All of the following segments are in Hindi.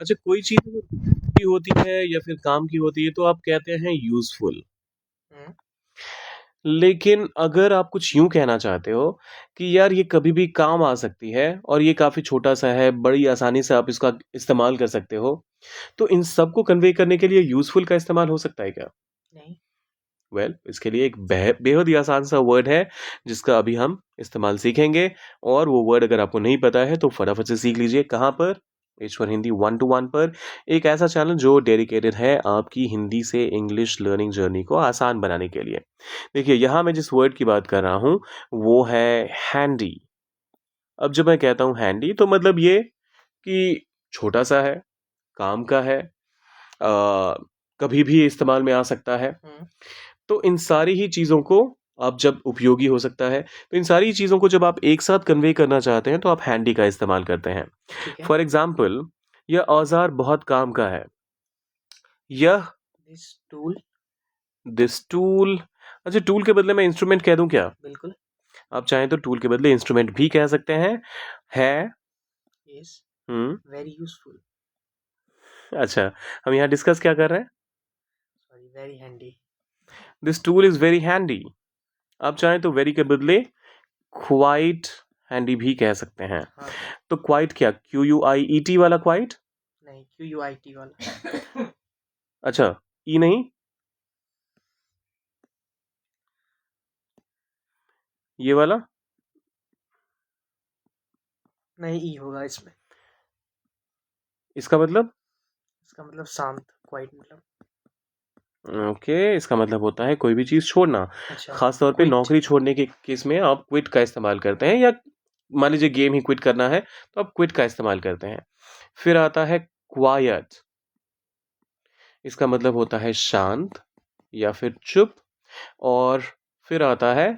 अच्छा, कोई चीज़ अगर की होती है या फिर काम की होती है तो आप कहते हैं यूज़फुल। हम्म, लेकिन अगर आप कुछ यूँ कहना चाहते हो कि यार ये कभी भी काम आ सकती है और ये काफ़ी छोटा-सा है, बड़ी आसानी से आप इसका इस्तेमाल कर सकते हो, तो इन सबको कन्वे करने के लिए यूज़फुल का इस्तेमाल हो सकता है क्या? नहीं। इसके लिए एक बेहद ही आसान सा वर्ड है, जिसका अभी हम इस्तेमाल सीखेंगे और वो वर्ड अगर आपको नहीं पता है तो फटाफट से सीख लीजिए। कहाँ पर? ईश्वर हिंदी 1 टू 1 पर, एक ऐसा चैनल जो डेडिकेटेड है आपकी हिंदी से इंग्लिश लर्निंग जर्नी को आसान बनाने के लिए। देखिए, यहाँ मैं जिस वर्ड की बात कर रहा हूँ, वो है हैंडी। अब जब मैं कहता हूँ हैंडी तो मतलब ये कि छोटा-सा है, काम का है, कभी भी इस्तेमाल में आ सकता है। हम्म, तो इन सारी ही चीज़ों को आप जब उपयोगी हो सकता है, तो इन सारी चीज़ों को जब आप एक साथ कन्वे करना चाहते हैं, तो आप हैंडी का इस्तेमाल करते हैं। ठीक है। फॉर एग्ज़ाम्पल, यह औज़ार बहुत काम का है। यह दिस टूल। This tool. अच्छा, टूल के बदले मैं इंस्ट्रूमेंट कह दूँ क्या? बिल्कुल। आप चाहें तो टूल के बदले इंस्ट्रूमेंट भी कह सकते हैं। है। Is hmm, very useful. अच्छा, हम यहाँ डिस्कस क्या कर रहे हैं? Sorry, very handy. This tool is very handy. आप चाहें तो वेरी के बदले क्वाइट हैंडी भी कह सकते हैं। हाँ। तो क्वाइट क्या? QUIET वाला क्वाइट? नहीं, QUIT वाला। अच्छा, ई नहीं? ये वाला? नहीं, ई होगा इसमें। इसका मतलब? इसका मतलब शांत, क्वाइट मतलब। ओके, इसका मतलब होता है कोई भी चीज़ छोड़ना। अच्छा। ख़ास तौर पे क्विट। नौकरी छोड़ने के केस में आप क्विट का इस्तेमाल करते हैं, या मान लीजिए गेम ही क्विट करना है, तो आप क्विट का इस्तेमाल करते हैं। फिर आता है क्वाइट। इसका मतलब होता है शांत या फिर चुप। और फिर आता है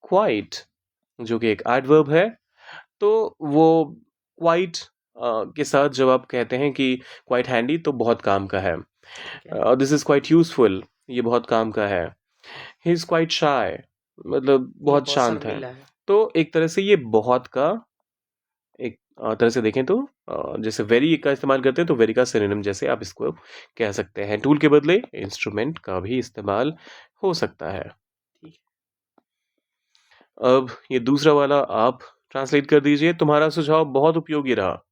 क्वाइट, जो कि एक एडवर्ब है। तो वो क्वाइट के साथ जब आप कहते हैं कि क्वाइट हैंडी, तो बहुत काम का है। ठीक है। दिस इज़ क्वाइट यूज़फुल, ये बहुत काम का है। ही इज़ क्वाइट शाय, मतलब ये बहुत बहुत शांत है। शर्मीला है। तो एक तरह से ये बहुत का एक तरह से देखें तो जैसे वेरी का इस्तेमाल करते हैं, तो वेरी का सिनोनिम जैसे आप इसको कह सकते हैं। टूल के बदले इंस्ट्रूमेंट का भी इस्तेमाल हो सकता है। ठीक है। अब ये दूसरा वाला आप ट्रांसलेट कर दीजिए। तुम्हारा सुझाव बहुत उपयोगी रहा।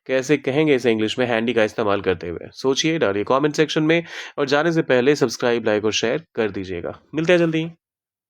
कैसे कहेंगे इसे इंग्लिश में हैंडी का इस्तेमाल करते हुए? सोचिए, डालिए कमेंट सेक्शन में और जाने से पहले सब्सक्राइब, लाइक और शेयर कर दीजिएगा। मिलते हैं जल्दी।